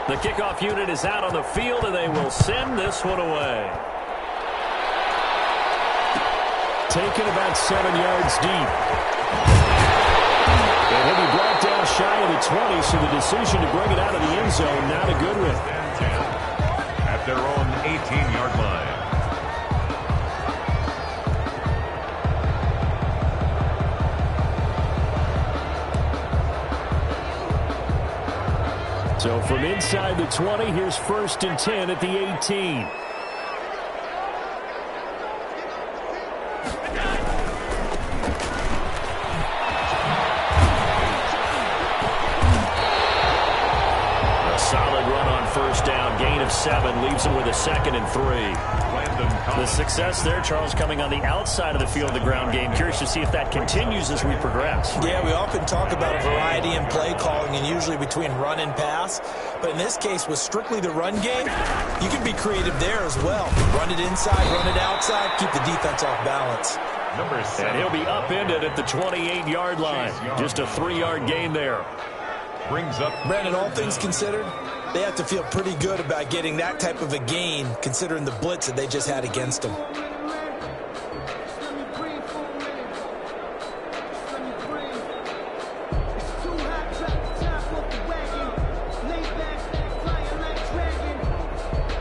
The kickoff unit is out on the field, and they will send this one away. Taken about 7 yards deep. And he'll be brought down shy of the 20, so the decision to bring it out of the end zone, not a good one. At their own 18-yard line. So from inside the 20, here's 1st and 10 at the 18. Solid run on 1st down. Gain of 7 leaves him with a 2nd and 3. The success there, Charles, coming on the outside of the field, the ground game. Curious to see if that continues as we progress. Yeah, we often talk about a variety in play calling and usually between run and pass. But in this case, with strictly the run game, you can be creative there as well. Run it inside, run it outside, keep the defense off balance. Number 7. And he'll be upended at the 28-yard line. Just a 3-yard gain there. Brings up Brandon, all things considered, they have to feel pretty good about getting that type of a gain considering the blitz that they just had against them.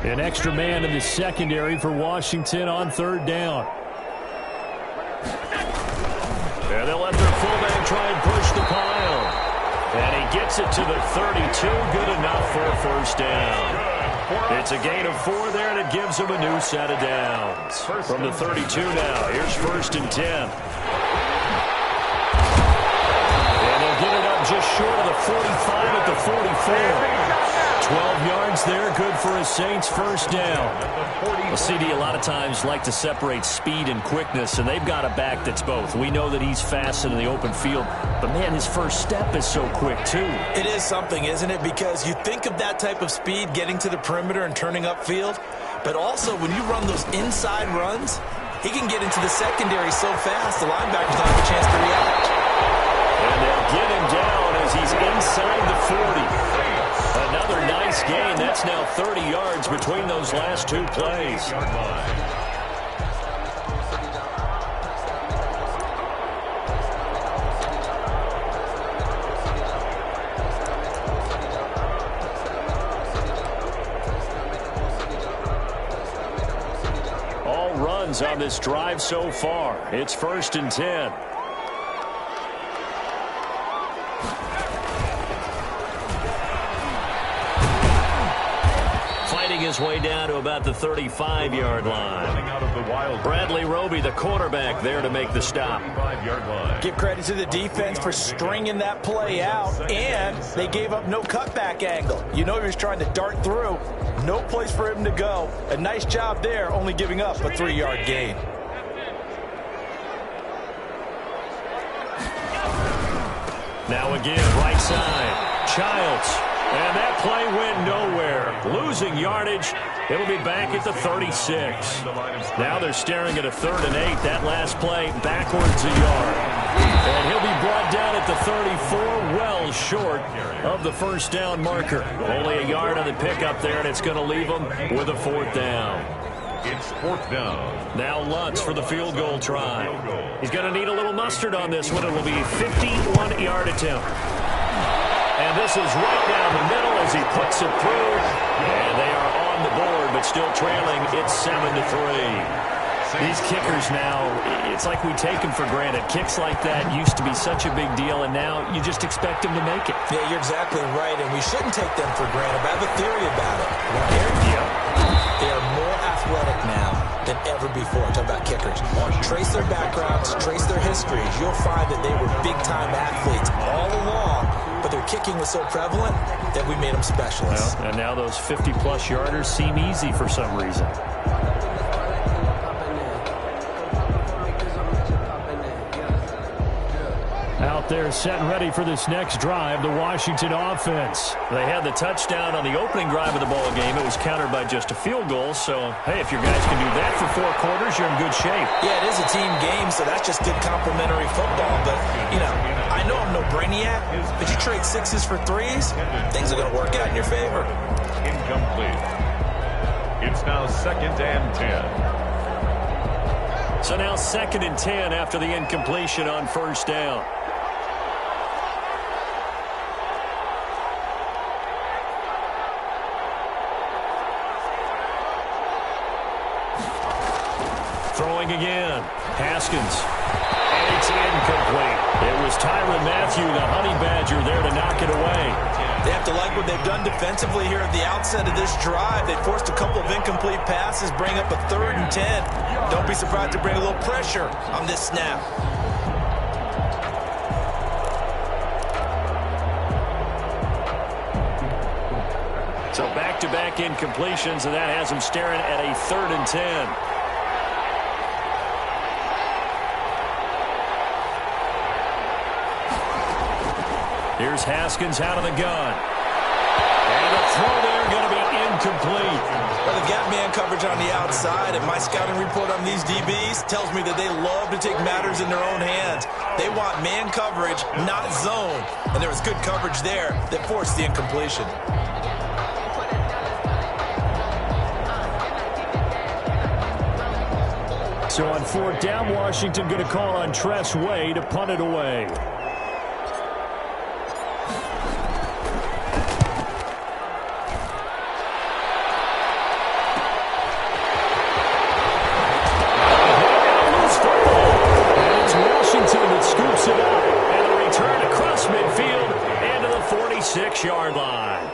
An extra man in the secondary for Washington on 3rd down. And they'll let their fullback try and push the pile. And he gets it to the 32. Good enough for a 1st down. It's a gain of 4 there, and it gives him a new set of downs. From the 32 now, here's 1st and 10. And they'll get it up just short of the 45 at the 44. 12 yards there, good for a Saints 1st down. Well, CD, a lot of times like to separate speed and quickness, and they've got a back that's both. We know that he's fast in the open field, but, man, his first step is so quick, too. It is something, isn't it? Because you think of that type of speed getting to the perimeter and turning upfield, but also when you run those inside runs, he can get into the secondary so fast the linebackers don't have a chance to react. And they'll get him down as he's inside the 40. Another nice gain. That's now 30 yards between those last 2 plays. All runs on this drive so far. It's 1st and 10. His way down to about the 35-yard line. Bradley Roby, the quarterback, there to make the stop. Give credit to the defense for stringing that play out, and they gave up no cutback angle. You know he was trying to dart through. No place for him to go. A nice job there, only giving up a 3-yard gain. Now again, right side. Childs. And that play went nowhere. Losing yardage. It'll be back at the 36. Now they're staring at a 3rd and 8. That last play backwards a yard. And he'll be brought down at the 34, well short of the 1st down marker. Only a yard on the pickup there, and it's going to leave them with a 4th down. It's 4th down. Now Lutz for the field goal try. He's going to need a little mustard on this one. It will be a 51-yard attempt. And this is right down the middle as he puts it through. And they are on the board, but still trailing. It's 7-3. These kickers now, it's like we take them for granted. Kicks like that used to be such a big deal, and now you just expect them to make it. Yeah, you're exactly right, and we shouldn't take them for granted. But I have a theory about it. They are more athletic now than ever before. Talk about kickers. Trace their backgrounds, trace their histories. You'll find that they were big-time athletes all along, but their kicking was so prevalent that we made them specialists. Well, and now those 50-plus yarders seem easy for some reason. Out there set and ready for this next drive, the Washington offense. They had the touchdown on the opening drive of the ball game. It was countered by just a field goal. So, hey, if your guys can do that for 4 quarters, you're in good shape. Yeah, it is a team game, so that's just good complimentary football. But, you know, I know I'm no brainiac, but you trade 6s for 3s, things are going to work out in your favor. incomplete. It's now 2nd and 10. So now 2nd and 10 after the incompletion on 1st down. Throwing again. Haskins. And it's incomplete. It was Tyrann Mathieu, the Honey Badger, there to knock it away. They have to like what they've done defensively here at the outset of this drive. They forced a couple of incomplete passes, bring up a 3rd and 10. Don't be surprised to bring a little pressure on this snap. So back-to-back incompletions, and that has them staring at a 3rd and 10. Here's Haskins out of the gun. And the throw there going to be incomplete. Well, they've got man coverage on the outside, and my scouting report on these DBs tells me that they love to take matters in their own hands. They want man coverage, not zone. And there was good coverage there that forced the incompletion. So on 4th down, Washington going to call on Tress Way to punt it away. Scoops it up, and a return across midfield and to the 46-yard line.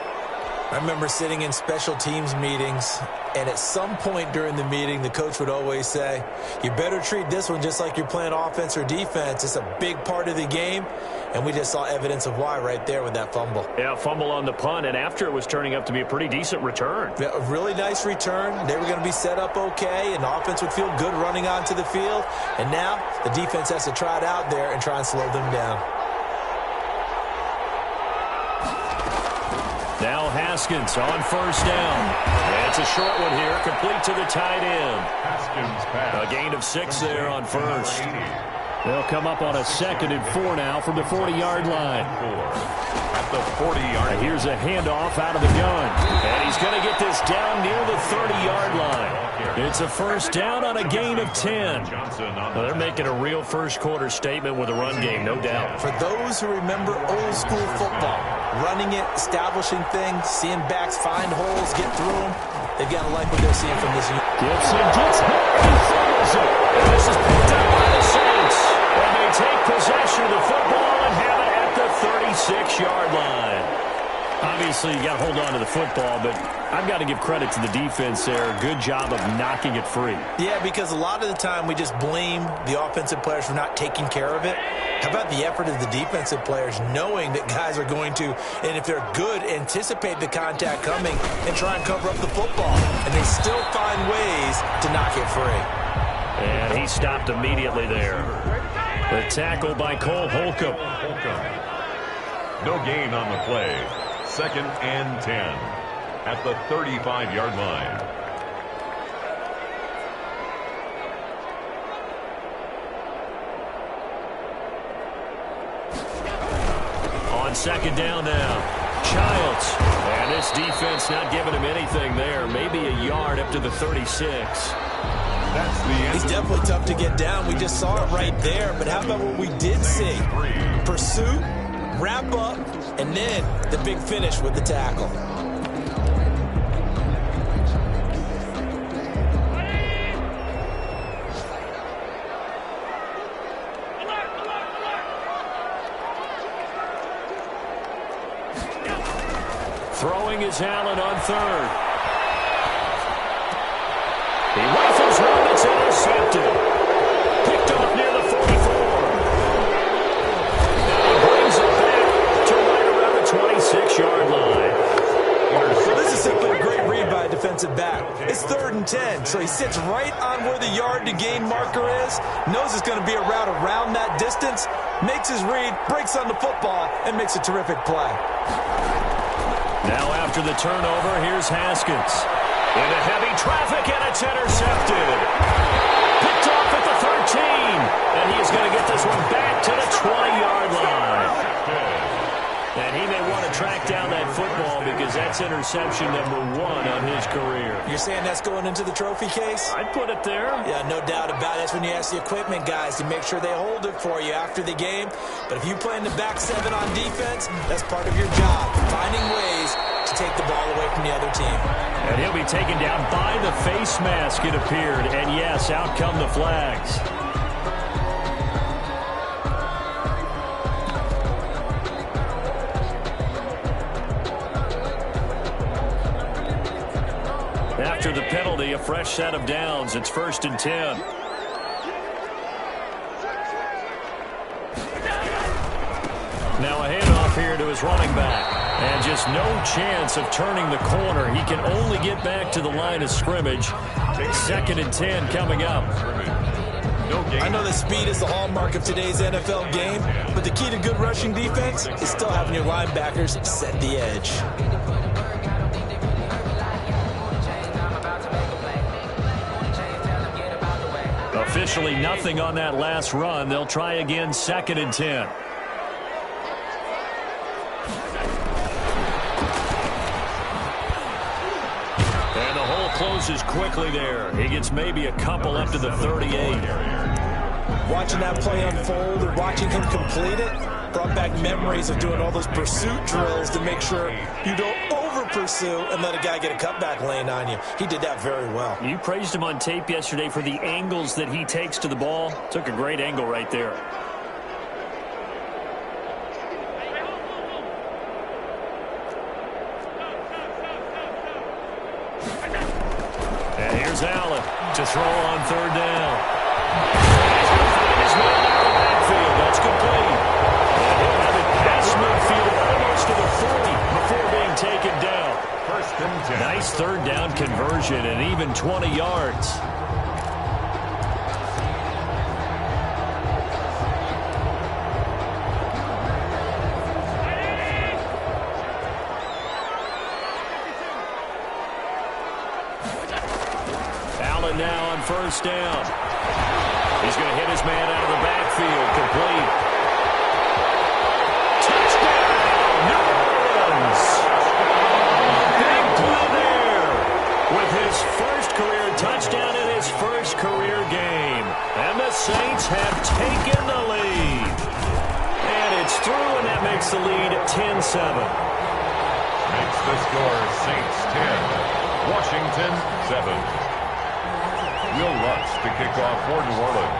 I remember sitting in special teams meetings, and at some point during the meeting, the coach would always say, you better treat this one just like you're playing offense or defense. It's a big part of the game, and we just saw evidence of why right there with that fumble. Yeah, fumble on the punt, and after it was turning up to be a pretty decent return. Yeah, a really nice return. They were going to be set up okay, and the offense would feel good running onto the field. And now the defense has to try it out there and try and slow them down. Now Haskins on 1st down. And it's a short one here, complete to the tight end. Haskins pass. A gain of 6 there on 1st. They'll come up on a 2nd and 4 now from the 40-yard line. At the 40-yard line. Here's a handoff out of the gun. And he's going to get this down near the 30-yard line. It's a 1st down on a gain of 10. Well, they're making a real first-quarter statement with a run game, no doubt. For those who remember old-school football, running it, establishing things, seeing backs find holes, get through them, they've got to like what they're seeing from this unit. Gibson gets hit. He throws it. And this is picked up by the Saints. And they take possession of the football and have it at the 36-yard line. Obviously, you got to hold on to the football, but I've got to give credit to the defense there. Good job of knocking it free. Yeah, because a lot of the time we just blame the offensive players for not taking care of it. How about the effort of the defensive players knowing that guys are going to, and if they're good, anticipate the contact coming and try and cover up the football. And they still find ways to knock it free. And he stopped immediately there. The tackle by Cole Holcomb. No gain on the play. 2nd and 10 at the 35-yard line. On 2nd down now, Childs. And this defense not giving him anything there. Maybe a yard up to the 36. That's the end. He's definitely tough to get down. We just saw it right there. But how about what we did see? Pursuit, wrap up, and then the big finish with the tackle. Throwing is Allen on 3rd. He rifles one that's intercepted. Picked off near the 44. And he brings it back to right around the 26-yard line. So this is simply a great read by a defensive back. It's 3rd and 10, so he sits right on where the yard to gain marker is, knows it's going to be a route around that distance, makes his read, breaks on the football, and makes a terrific play. Now after the turnover, here's Haskins. Into heavy traffic, and it's intercepted. Picked off at the 13. And he's going to get this one back to the 20-yard line. And he may want to track down that football because That's interception number 1 on his career. You're saying that's going into the trophy case? I'd put it there. Yeah, no doubt about it. That's when you ask the equipment guys to make sure they hold it for you after the game. But if you play in the back 7 on defense, that's part of your job, finding ways to take the ball away from the other team. And he'll be taken down by the face mask, it appeared. And yes, out come the flags. After the penalty, a fresh set of downs. It's 1st and 10. Now a handoff here to his running back. And just no chance of turning the corner. He can only get back to the line of scrimmage. 2nd and 10 coming up. I know that speed is the hallmark of today's NFL game, but the key to good rushing defense is still having your linebackers set the edge. Officially nothing on that last run. They'll try again 2nd and 10. And the hole closes quickly there. He gets maybe a couple up to the 38. Watching that play unfold and watching him complete it brought back memories of doing all those pursuit drills to make sure you don't over-pursue and let a guy get a cutback lane on you. He did that very well. You praised him on tape yesterday for the angles that he takes to the ball. Took a great angle right there. And here's Allen to throw on 3rd down. He's going to find his man out of the backfield. That's complete. And he'll have it past midfield almost to the 40 before being taken down. 1st and 10. Nice 3rd down conversion and even 20 yards. Allen now on 1st down. He's going to hit his man out of the backfield. Complete. Touchdown, New Orleans. Big play there with his first career touchdown in his first career game. And the Saints have taken the lead. And it's through, and that makes the lead 10-7. Makes the score Saints 10, Washington 7. Will Lutz to kick off for New Orleans.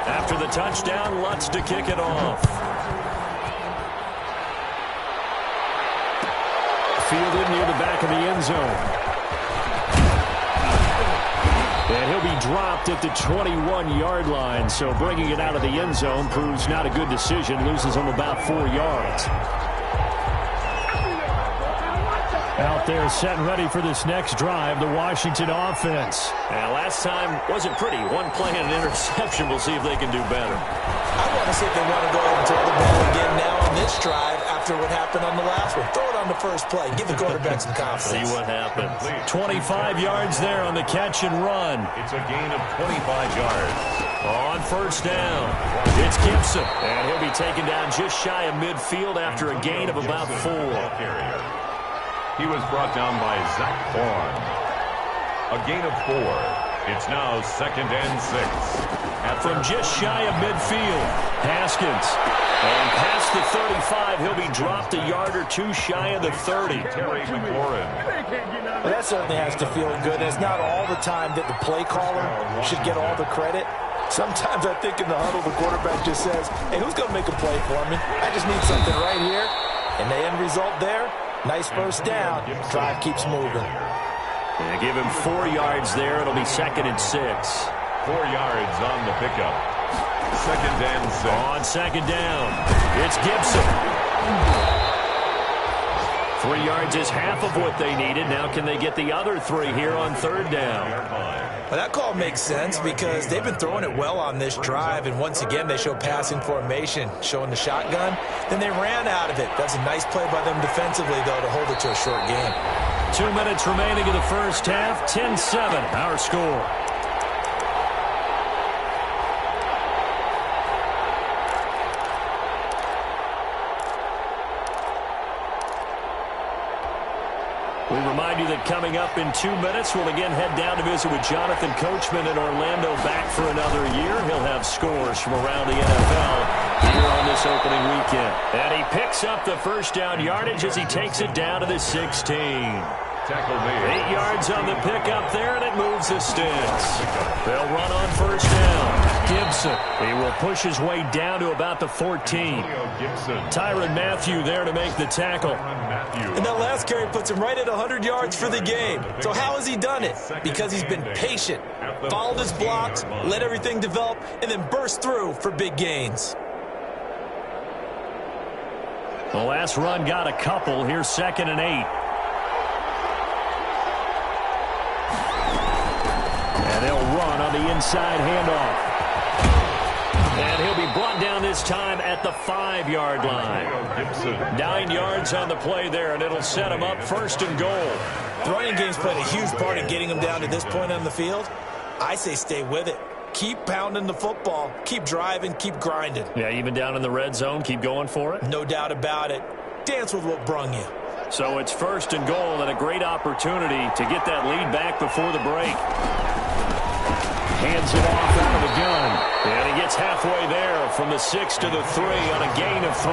After the touchdown, Lutz to kick it off. Fielded near the back of the end zone. And he'll be dropped at the 21-yard line, so bringing it out of the end zone proves not a good decision. Loses him about 4 yards. Out there set and ready for this next drive, the Washington offense. And last time wasn't pretty. One play and an interception. We'll see if they can do better. I want to see if they want to go ahead and throw the ball again now on this drive after what happened on the last one. Throw it on the first play. Give the quarterback some confidence. See what happens. 25 yards there on the catch and run. It's a gain of 25 yards. On 1st down, it's Gibson. And he'll be taken down just shy of midfield after a gain of about 4. He was brought down by Zach Bourne. A gain of 4. It's now 2nd and 6. From just shy of midfield, Haskins. And past the 35, he'll be dropped a yard or 2 shy of the 30. Terry McLaurin. Well, that certainly has to feel good. It's not all the time that the play caller should get all the credit. Sometimes I think in the huddle, the quarterback just says, hey, who's going to make a play for me? I just need something right here. And the end result there, nice 1st down. Drive keeps moving. And give him 4 yards there. It'll be 2nd and 6. 4 yards on the pickup. 2nd and 6. On 2nd down, it's Gibson. 3 yards is half of what they needed. Now can they get the other 3 here on 3rd down? Well, that call makes sense because they've been throwing it well on this drive, and once again they show passing formation, showing the shotgun. Then they ran out of it. That's a nice play by them defensively, though, to hold it to a short game. 2 minutes remaining in the first half. 10-7, our score. We remind you that coming up in 2 minutes, we'll again head down to visit with Jonathan Coachman in Orlando, back for another year. He'll have scores from around the NFL here on this opening weekend. And he picks up the first down yardage as he takes it down to the 16. 8 yards on the pickup there, and it moves the sticks. They'll run on first down. Gibson, he will push his way down to about the 14. Tyrann Mathieu there to make the tackle. And that last carry puts him right at 100 yards for the game. So how has he done it? Because he's been patient, followed his blocks, let everything develop, and then burst through for big gains. The last run got a couple. Here's 2nd and 8. And they'll run on the inside handoff. And he'll be brought down this time at the 5-yard line. 9 yards on the play there, and it'll set him up 1st and goal. The running game's played a huge part in getting him down to this point on the field. I say stay with it. Keep pounding the football. Keep driving. Keep grinding. Yeah, even down in the red zone, keep going for it. No doubt about it. Dance with what brung you. So it's 1st and goal, and a great opportunity to get that lead back before the break. Hands it off out of the gun. And he gets halfway there from the 6 to the 3 on a gain of 3.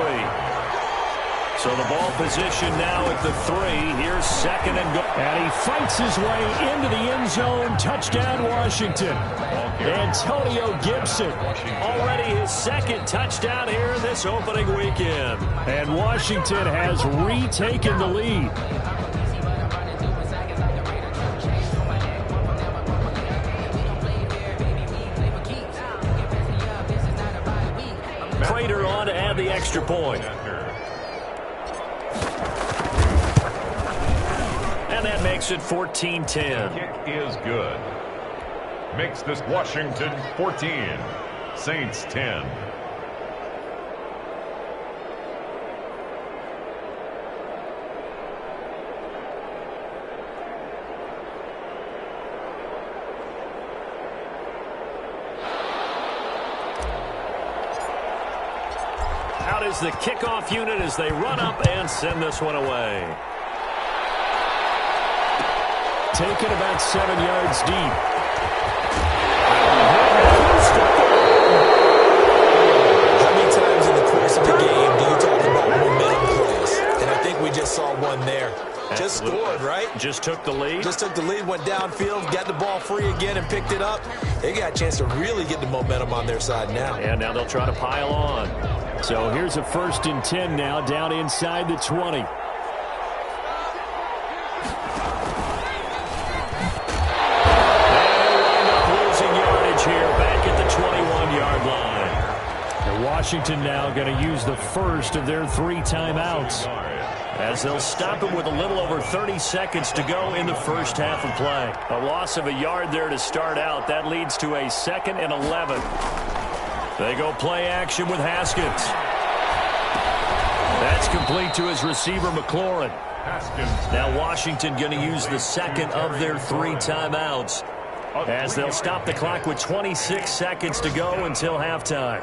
So the ball position now at the 3. Here's 2nd and goal. And he fights his way into the end zone. Touchdown, Washington. Antonio Gibson, already his 2nd touchdown here in this opening weekend. And Washington has retaken the lead. Prater on to add the extra point. And that makes it 14-10. Kick is good. Makes this Washington 14, Saints 10. Out is the kickoff unit as they run up and send this one away. Taken about 7 yards deep. How many times in the course of the game do you talk about momentum plays? And I think we just saw one there. Just scored, right? Just took the lead. Just took the lead, went downfield, got the ball free again and picked it up. They got a chance to really get the momentum on their side now. And now they'll try to pile on. So here's a 1st and 10 now, down inside the 20. Here back at the 21-yard line. And Washington now going to use the first of their 3 timeouts as they'll stop him with a little over 30 seconds to go in the first half of play. A loss of a yard there to start out. That leads to a 2nd and 11. They go play action with Haskins. That's complete to his receiver, McLaurin. Now Washington going to use the 2nd of their 3 timeouts, as they'll stop the clock with 26 seconds to go until halftime.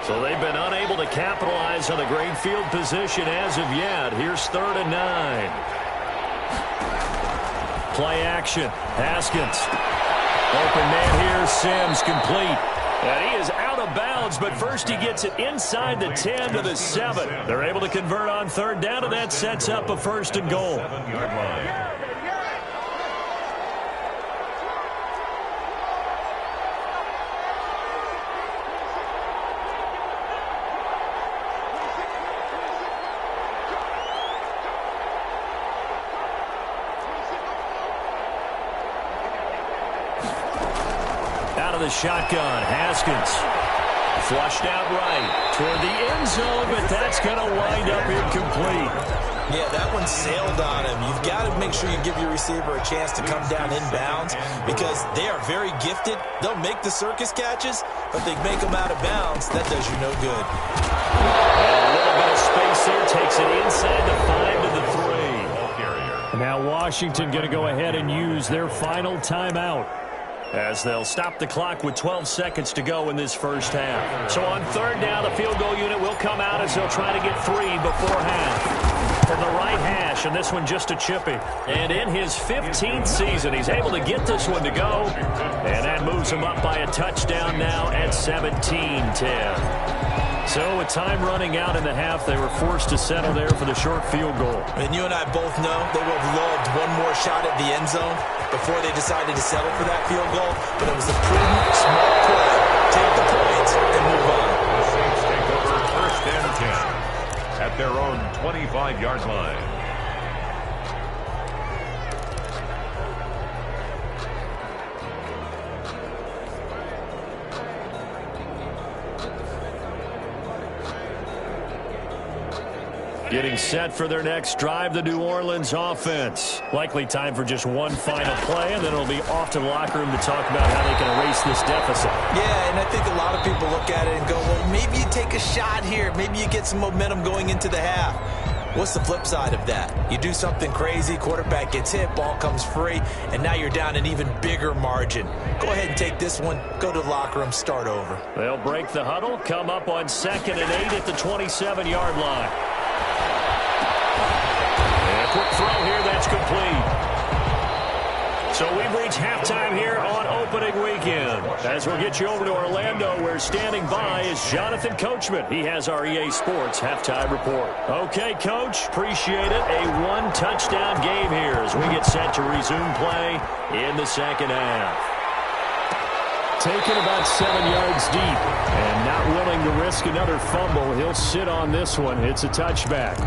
So they've been unable to capitalize on a great field position as of yet. Here's 3rd and 9. Play action. Haskins. Open man here. Sims complete. And he is out of bounds, but first he gets it inside the 10 to the 7. They're able to convert on 3rd down, and that sets up a 1st and goal. 7-yard line. The shotgun. Haskins flushed out right toward the end zone, but that's going to wind up incomplete. Yeah, that one sailed on him. You've got to make sure you give your receiver a chance to come down inbounds because they are very gifted. They'll make the circus catches, but they make them out of bounds. That does you no good. And a little bit of space there takes it inside the 5 to the 3. Now Washington going to go ahead and use their final timeout, as they'll stop the clock with 12 seconds to go in this first half. So on 3rd down, the field goal unit will come out as they'll try to get 3 before half. from the right hash, and this one just a chippy. And in his 15th season, he's able to get this one to go, and that moves him up by a touchdown now at 17-10. So with time running out in the half, they were forced to settle there for the short field goal. And you and I both know they would have loved one more shot at the end zone before they decided to settle for that field goal. But it was a prudent, smart play. Take the points and move on. The Saints take over 1st and 10 at their own 25-yard line. Getting set for their next drive, the New Orleans offense. Likely time for just one final play, and then it'll be off to the locker room to talk about how they can erase this deficit. Yeah, and I think a lot of people look at it and go, well, maybe you take a shot here. Maybe you get some momentum going into the half. What's the flip side of that? You do something crazy, quarterback gets hit, ball comes free, and now you're down an even bigger margin. Go ahead and take this one, go to the locker room, start over. They'll break the huddle, come up on 2nd and 8 at the 27-yard line. Quick throw here, that's complete. So we've reached halftime here on opening weekend. As we'll get you over to Orlando, where standing by is Jonathan Coachman. He has our EA Sports halftime report. Okay, Coach, appreciate it. A one-touchdown game here as we get set to resume play in the second half. Taken about 7 yards deep and not willing to risk another fumble. He'll sit on this one. It's a touchback.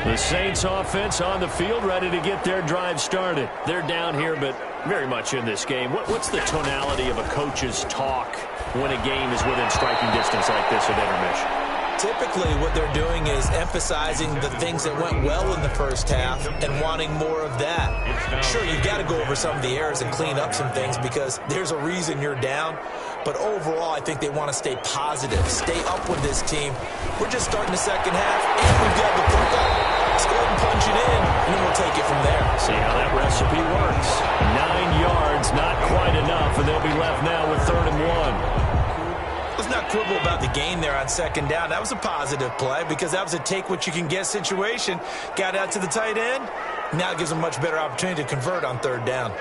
The Saints offense on the field, ready to get their drive started. They're down here, but very much in this game. What's the tonality of a coach's talk when a game is within striking distance like this at intermission? Typically, what they're doing is emphasizing the things that went well in the first half and wanting more of that. Sure, you've got to go over some of the errors and clean up some things because there's a reason you're down. But overall, I think they want to stay positive, stay up with this team. We're just starting the second half, and we've got the football. Let's go ahead and punch it in, and then we'll take it from there. See how that recipe works. 9 yards, not quite enough, and they'll be left now with 3rd and 1. Let's not quibble about the gain there on 2nd down. That was a positive play because that was a take-what-you-can-get situation. Got out to the tight end. Now it gives them a much better opportunity to convert on 3rd down.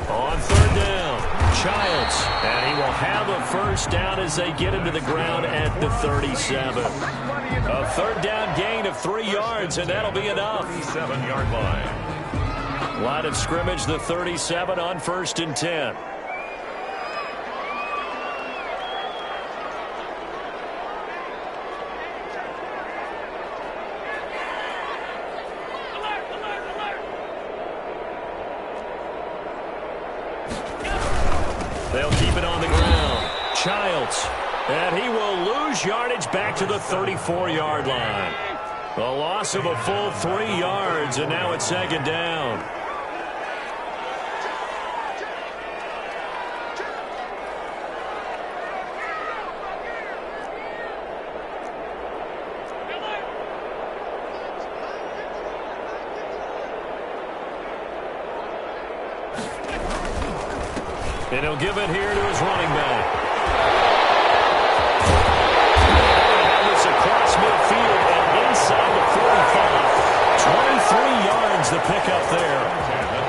On 3rd down, Childs, and he will have a 1st down as they get him to the ground at the 37. A 3rd down gain of 3 yards, and that'll be enough. 37-yard line. Line of scrimmage, the 37 on 1st and 10. They'll keep it on the ground. Childs, and he will lose yardage back to the 34-yard line. A loss of a full 3 yards, and now it's 2nd down. And he'll give it here to his running back. That was across midfield and inside the 45. 23 yards to pick up there.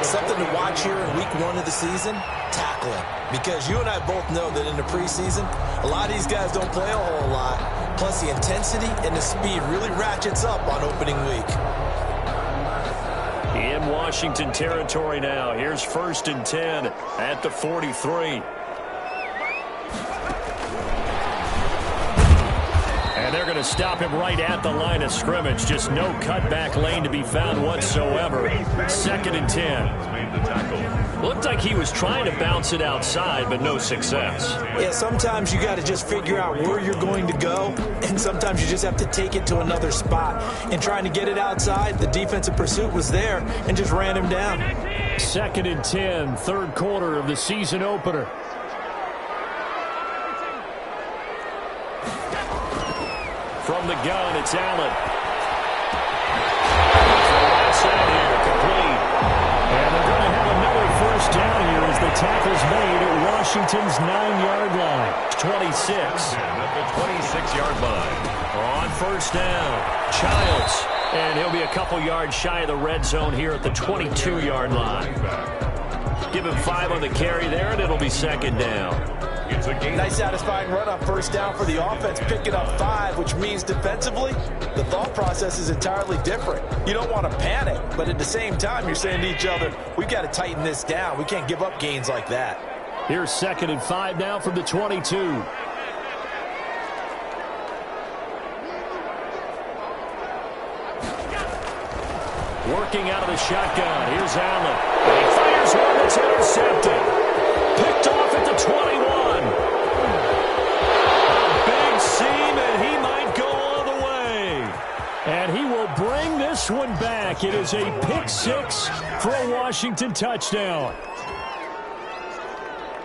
Something to watch here in week 1 of the season, tackling. Because you and I both know that in the preseason, a lot of these guys don't play a whole lot. Plus the intensity and the speed really ratchets up on opening week. In Washington territory now. Here's 1st and 10 at the 43. And they're going to stop him right at the line of scrimmage. Just no cutback lane to be found whatsoever. 2nd and 10. Looked like he was trying to bounce it outside, but no success. Yeah, sometimes you got to just figure out where you're going to go, and sometimes you just have to take it to another spot. And trying to get it outside, the defensive pursuit was there and just ran him down. 2nd and 10, 3rd quarter of the season opener. From the gun, it's Allen. Washington's 9-yard line. 26. At the 26-yard line. On first down, Childs. And he'll be a couple yards shy of the red zone here at the 22-yard line. Give him 5 on the carry there, and it'll be second down. It's a gain. Nice satisfying run on first down for the offense, picking up 5, which means defensively, the thought process is entirely different. You don't want to panic, but at the same time, you're saying to each other, we've got to tighten this down. We can't give up gains like that. Here's second and 5 now from the 22. Working out of the shotgun. Here's Allen. And he fires one that's intercepted. Picked off at the 21. A big seam, and he might go all the way. And he will bring this one back. It is a pick 6 for a Washington touchdown.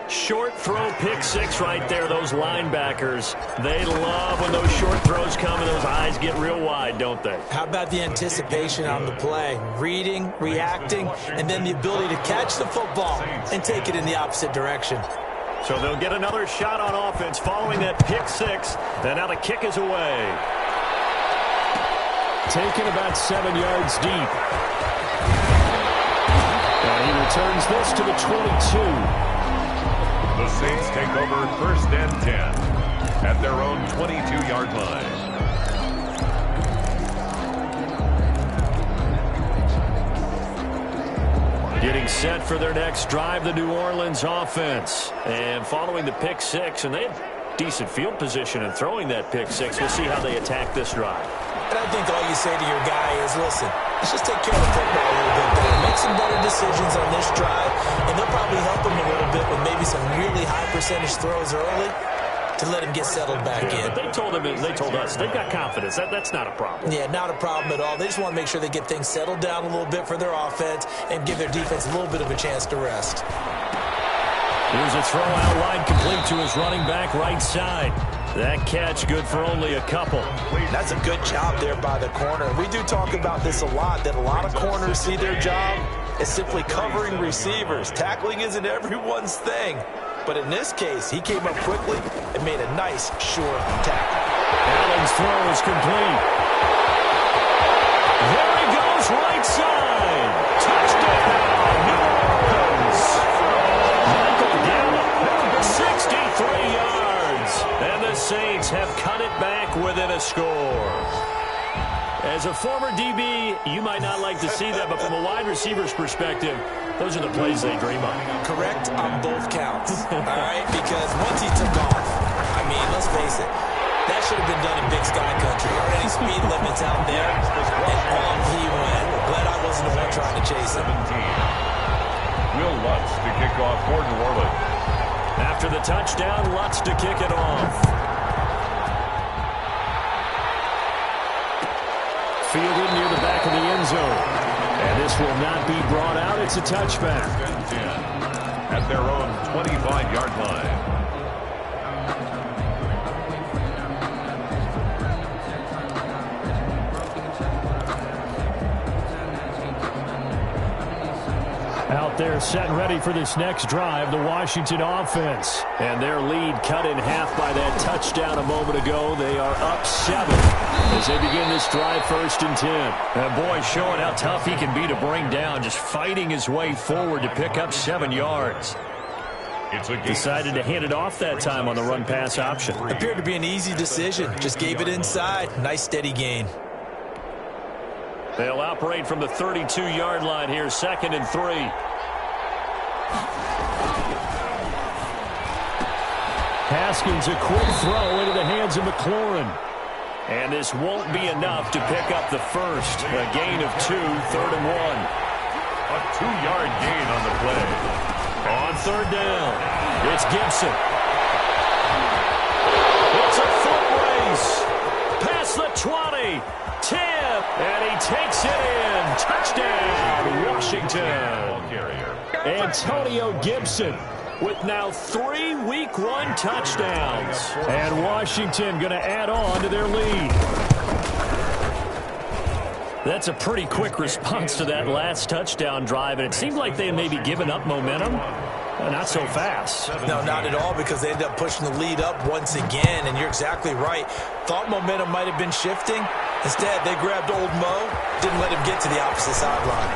Short throw, pick 6 right there. Those linebackers, they love when those short throws come and those eyes get real wide, don't they? How about the anticipation on the play? Reading, reacting, and then the ability to catch the football and take it in the opposite direction. So they'll get another shot on offense following that pick 6. And now the kick is away. Taken about 7 yards deep. And he returns this to the 22. The Saints take over first and 10 at their own 22-yard line. Getting set for their next drive, the New Orleans offense. And following the pick 6, and they had decent field position in throwing that pick 6. We'll see how they attack this drive. And I think all you say to your guy is, listen, let's just take care of the football a little bit better. Make some better decisions on this drive, and they'll probably help him a little bit with maybe some really high percentage throws early to let him get settled back in. But they told us they've got confidence. That's not a problem. Yeah, not a problem at all. They just want to make sure they get things settled down a little bit for their offense and give their defense a little bit of a chance to rest. Here's a throw out wide, complete to his running back right side. That catch good for only a couple. That's a good job there by the corner. We do talk about this a lot, that a lot of corners see their job as simply covering receivers. Tackling isn't everyone's thing. But in this case, he came up quickly and made a nice, sure tackle. Allen's throw is complete. There he goes, right side. Touchdown, New Orleans. Michael Gallup, 63 yards. And the Saints have cut it back within a score. As a former DB, you might not like to see that, but from a wide receiver's perspective, those are the plays they dream of. Correct on both counts, all right? Because once he took off, I mean, let's face it, that should have been done in Big Sky Country. Already speed limits out there, and on he went. Glad I wasn't the one trying to chase him. Will Lutz to kick off for New Orleans. After the touchdown, Lutz to kick it off. Fielded near the back of the end zone. And this will not be brought out. It's a touchback. At their own 25-yard line. Out there set and ready for this next drive, the Washington offense. And their lead cut in half by that touchdown a moment ago. They are up 7 as they begin this drive, first and 10. And boy, showing how tough he can be to bring down, just fighting his way forward to pick up 7 yards. Decided to hand it off that time on the run-pass option. Appeared to be an easy decision. Just gave it inside. Nice, steady gain. They'll operate from the 32-yard line here, second and 3. Haskins, a quick throw into the hands of McLaurin. And this won't be enough to pick up the first. A gain of 2, third and 1. A 2-yard gain on the play. On third down, it's Gibson. It's a foot race. Past the 20. 10, and he takes it in. Touchdown, Washington. Antonio Gibson with now 3 Week 1 touchdowns. And Washington going to add on to their lead. That's a pretty quick response to that last touchdown drive, and it seemed like they had maybe given up momentum. Not so fast. No, not at all, because they ended up pushing the lead up once again, and you're exactly right. Thought momentum might have been shifting. Instead, they grabbed old Mo, didn't let him get to the opposite sideline.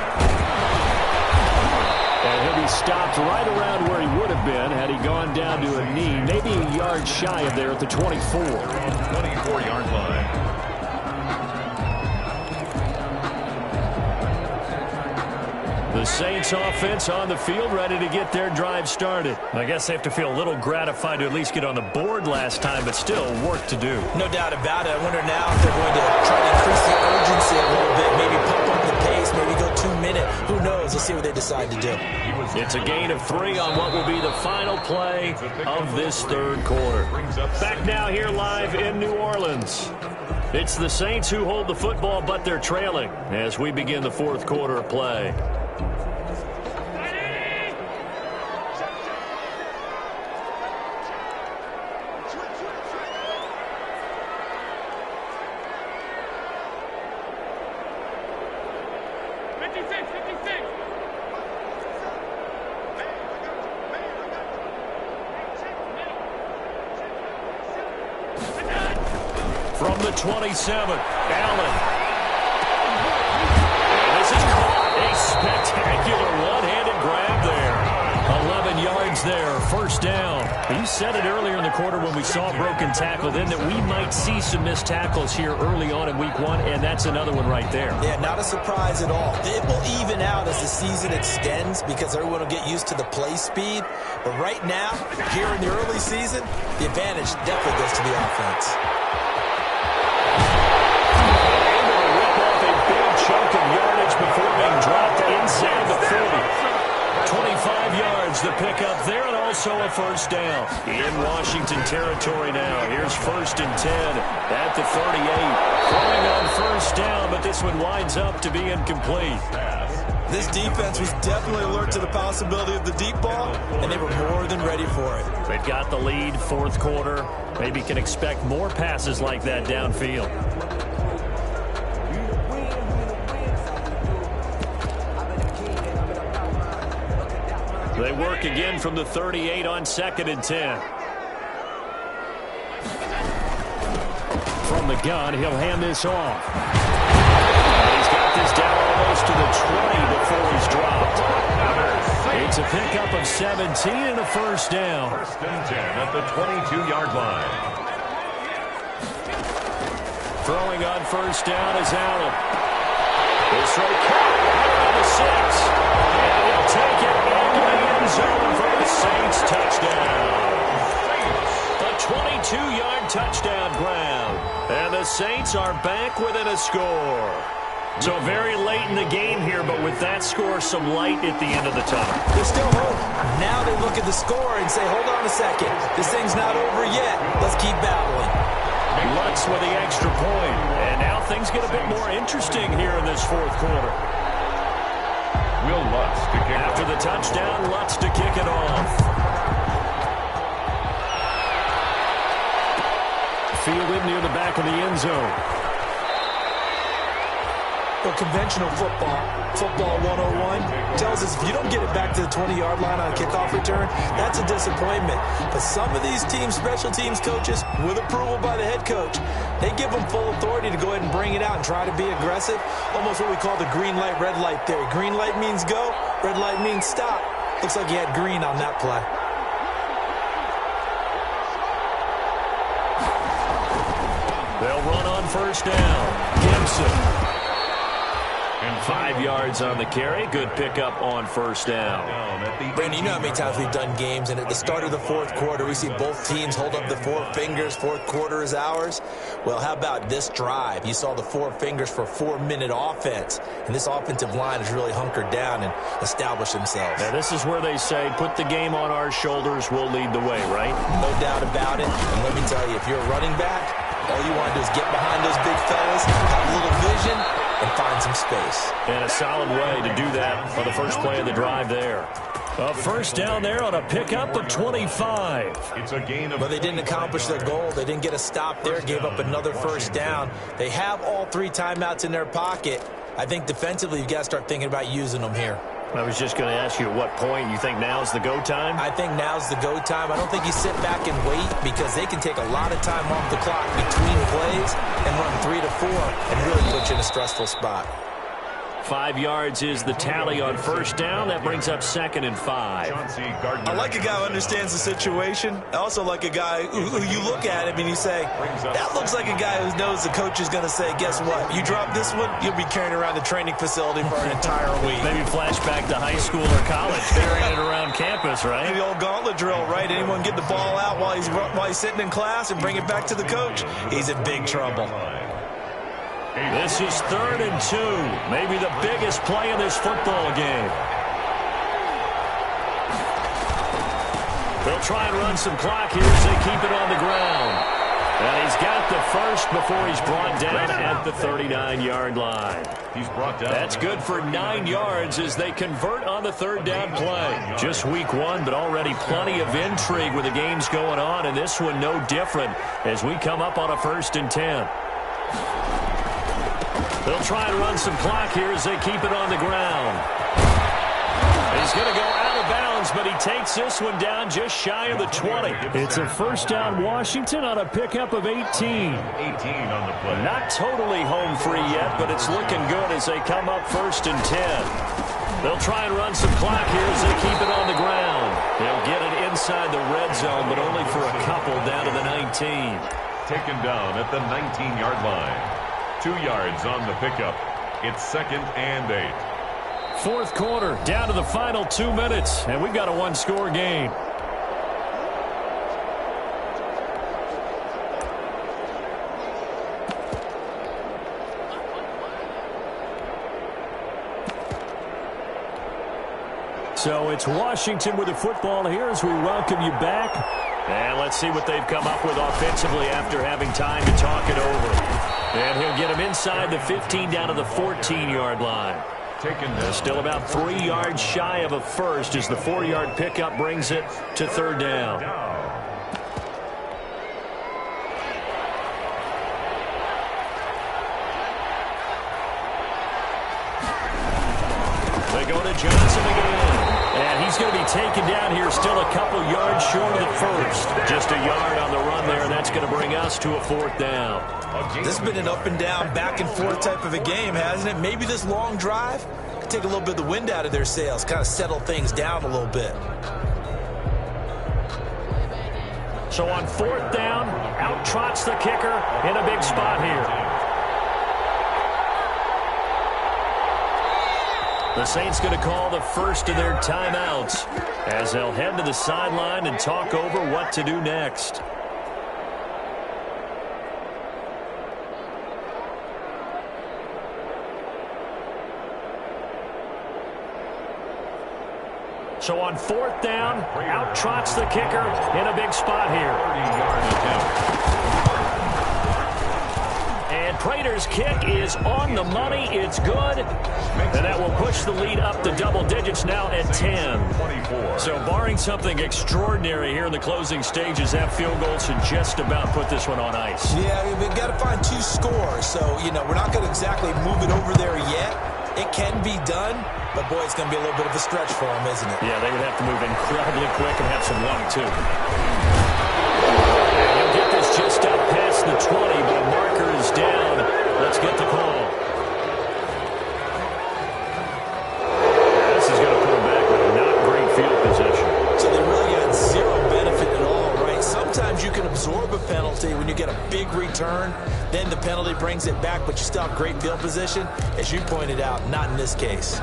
And he'll be stopped right around where he would have been had he gone down to a knee, maybe a yard shy of there at the 24. 24-yard line. The Saints offense on the field, ready to get their drive started. I guess they have to feel a little gratified to at least get on the board last time, but still work to do. No doubt about it. I wonder now if they're going to try to increase the urgency a little bit, maybe pump up the pace, maybe go 2 minute. Who knows? Let's see what they decide to do. It's a gain of 3 on what will be the final play of this third quarter. Back now here live in New Orleans. It's the Saints who hold the football, but they're trailing as we begin the fourth quarter of play. From the 27, Allen. And this is caught. A spectacular one-handed grab there. 11 yards there, first down. You said it earlier in the quarter when we saw a broken tackle then that we might see some missed tackles here early on in week 1, and that's another one right there. Yeah, not a surprise at all. It will even out as the season extends because everyone will get used to the play speed. But right now, here in the early season, the advantage definitely goes to the offense. Chunk of yardage before being dropped inside the 40. 25 yards the pickup there, and also a first down. In Washington territory now. Here's 1st and 10 at the 38. Throwing on first down, but this one winds up to be incomplete. This defense was definitely alert to the possibility of the deep ball, and they were more than ready for it. They've got the lead, fourth quarter. Maybe can expect more passes like that downfield. They work again from the 38 on 2nd and 10. From the gun, he'll hand this off. He's got this down almost to the 20 before he's dropped. It's a pickup of 17 and a first down. 1st and 10 at the 22-yard line. Throwing on first down is Allen. This right caught on the 6. And he'll take it into the end zone for the Saints touchdown. A 22-yard touchdown grab. And the Saints are back within a score. So very late in the game here, but with that score, some light at the end of the tunnel. There's still hope. Now they look at the score and say, hold on a second. This thing's not over yet. Let's keep battling. Lutz with the extra point. And now things get a bit more interesting here in this fourth quarter. Will Lutz to kick After the touchdown, Lutz to kick it off. Fielded near the back of the end zone. Well, conventional football 101, tells us if you don't get it back to the 20-yard line on a kickoff return, that's a disappointment. But some of these teams, special teams coaches, with approval by the head coach, they give them full authority to go ahead and bring it out and try to be aggressive. Almost what we call the green light, red light theory. Green light means go, red light means stop. Looks like he had green on that play. They'll run on first down. Gibson. And 5 yards on the carry. Good pickup on first down. Brandon, you know how many times we've done games, and at the start of the fourth quarter, we see both teams hold up the 4 fingers. Fourth quarter is ours. Well, how about this drive? You saw the 4 fingers for a 4-minute offense, and this offensive line has really hunkered down and established themselves. Now, this is where they say, put the game on our shoulders, we'll lead the way, right? No doubt about it. And let me tell you, if you're a running back, all you want to do is get behind those big fellas, have a little vision, and find some space. And a solid way to do that on the first play of the drive there. A first down there on a pickup of 25. It's a gain of... But they didn't accomplish their goal. They didn't get a stop there, gave up another first down. They have all 3 timeouts in their pocket. I think defensively, you've got to start thinking about using them here. I was just going to ask you at what point you think now's the go time? I think now's the go time. I don't think you sit back and wait because they can take a lot of time off the clock between plays and run 3 to 4 and really put you in a stressful spot. 5 yards is the tally on first down. That brings up 2nd and 5. I like a guy who understands the situation. I also like a guy who you look at him and you say, that looks like a guy who knows the coach is going to say, guess what? You drop this one, you'll be carrying around the training facility for an entire week. Maybe flashback to high school or college, carrying it around campus, right? The old gauntlet drill, right? Anyone get the ball out while he's sitting in class and bring it back to the coach? He's in big trouble. This is 3rd and 2. Maybe the biggest play in this football game. They'll try and run some clock here as they keep it on the ground. And he's got the first before he's brought down at the 39-yard line. He's brought down. That's good for 9 yards as they convert on the 3rd down play. Just week 1, but already plenty of intrigue with the games going on, and this one no different as we come up on a 1st and 10. They'll try and run some clock here as they keep it on the ground. He's going to go out of bounds, but he takes this one down just shy of the 20. It's a 1st down Washington on a pickup of 18. 18 on the play. Not totally home free yet, but it's looking good as they come up 1st and 10. They'll try and run some clock here as they keep it on the ground. They'll get it inside the red zone, but only for a couple down to the 19. Taken down at the 19-yard line. 2 yards on the pickup. It's 2nd and 8. 4th quarter, down to the final 2 minutes, and we've got a one-score game. So it's Washington with the football here as we welcome you back. And let's see what they've come up with offensively after having time to talk it over. And he'll get him inside the 15 down to the 14-yard line. Still about 3 yards shy of a first as the 4-yard pickup brings it to 3rd down. They go to Johnson again. And he's going to be taken down here still a couple yards short of the first. Just a yard on the run there, and that's going to bring us to a 4th down. This has been an up and down, back and forth type of a game, hasn't it? Maybe this long drive could take a little bit of the wind out of their sails, kind of settle things down a little bit. So on 4th down, out trots the kicker in a big spot here. The Saints going to call the first of their timeouts as they'll head to the sideline and talk over what to do next. So on 4th down, out trots the kicker in a big spot here. 30-yard attempt. And Prater's kick is on the money. It's good. And that will push the lead up to double digits now at 10. 24. So barring something extraordinary here in the closing stages, that field goal should just about put this one on ice. Yeah, we've got to find 2 scores. So, we're not going to exactly move it over there yet. It can be done, but, boy, it's going to be a little bit of a stretch for them, isn't it? Yeah, they would have to move incredibly quick and have some luck, too. And he'll get this just up past the 20, but a marker is down. Let's get the call. This is going to put them back with a not great field position. So they really got zero benefit at all, right? Sometimes you can absorb a penalty when you get a big return. Then the penalty brings it back, but you still have great field position. As you pointed out, not in this case.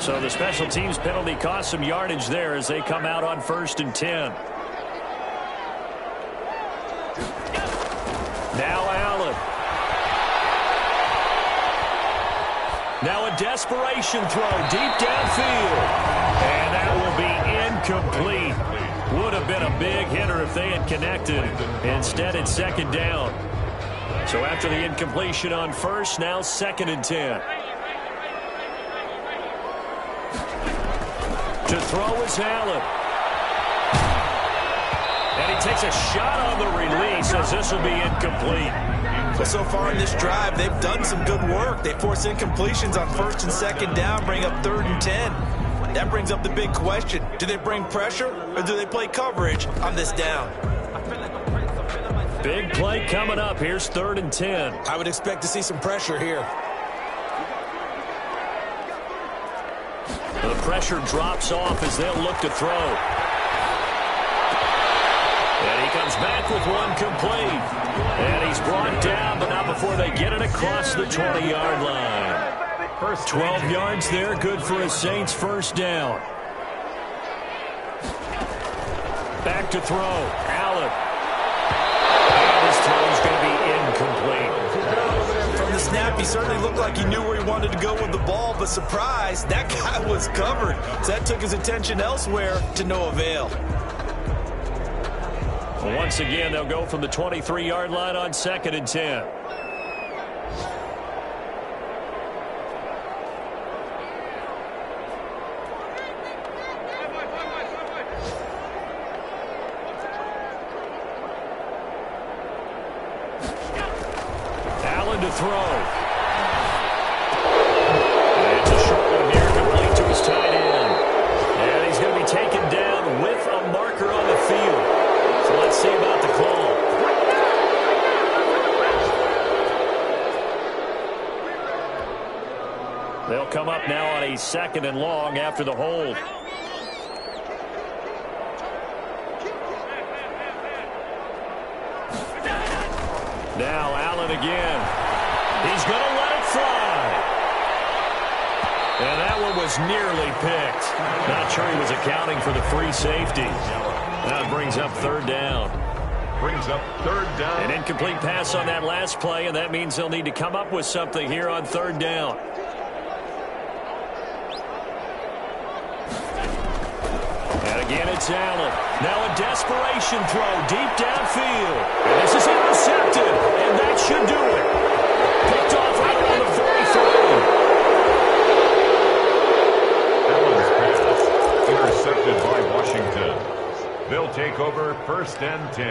So the special teams penalty cost some yardage there as they come out on 1st and 10. Now Allen. Now a desperation throw deep downfield. And that will be incomplete. Would have been a big hitter if they had connected. Instead, it's 2nd down. So after the incompletion on 1st, now 2nd and 10. To throw is Allen. And he takes a shot on the release as this will be incomplete. Well, so far in this drive, they've done some good work. They force incompletions on 1st and 2nd down, bring up 3rd and 10. That brings up the big question. Do they bring pressure or do they play coverage on this down? Big play coming up. Here's 3rd and 10. I would expect to see some pressure here. The pressure drops off as they'll look to throw. And he comes back with one complete. And he's brought down, but not before they get it across the 20-yard line. 12 yards there, good for a Saints first down. Back to throw. Allen. And his throw is going to be incomplete. From the snap, he certainly looked like he knew where he wanted to go with the ball, but surprise, that guy was covered. So that took his attention elsewhere to no avail. Once again, they'll go from the 23-yard line on 2nd and 10. Allen to throw. It's a short one here, complete to his tight end. And he's going to be taken down with a marker on the field. So let's see about the call. They'll come up now on a 2nd and long after the hold. Now Allen again. He's going to let it fly. And that one was nearly picked. Not sure he was accounting for the free safety. That brings up 3rd down. Brings up 3rd down. An incomplete pass on that last play, and that means they'll need to come up with something here on 3rd down. And again, it's Allen. Now a desperation throw deep downfield. And this is intercepted, and that should do it. Picked off right around the 43. Allen's pass intercepted by Washington. They'll take over 1st and 10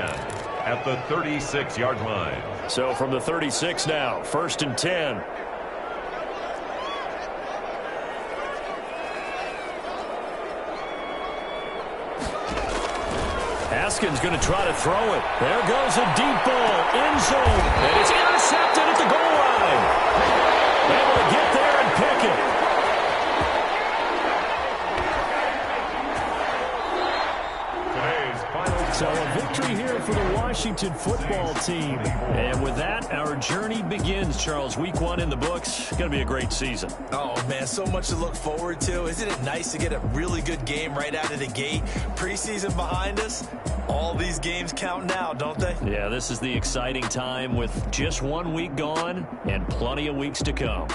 at the 36-yard line. So from the 36 now, 1st and 10. Haskins going to try to throw it. There goes a deep ball, end zone, and it's intercepted at the goal line. Able to get there and pick it. So a victory here for the Washington football team. And with that, our journey begins, Charles. Week 1 in the books. Going to be a great season. Oh, man, so much to look forward to. Isn't it nice to get a really good game right out of the gate? Preseason behind us. All these games count now, don't they? Yeah, this is the exciting time with just 1 week gone and plenty of weeks to come.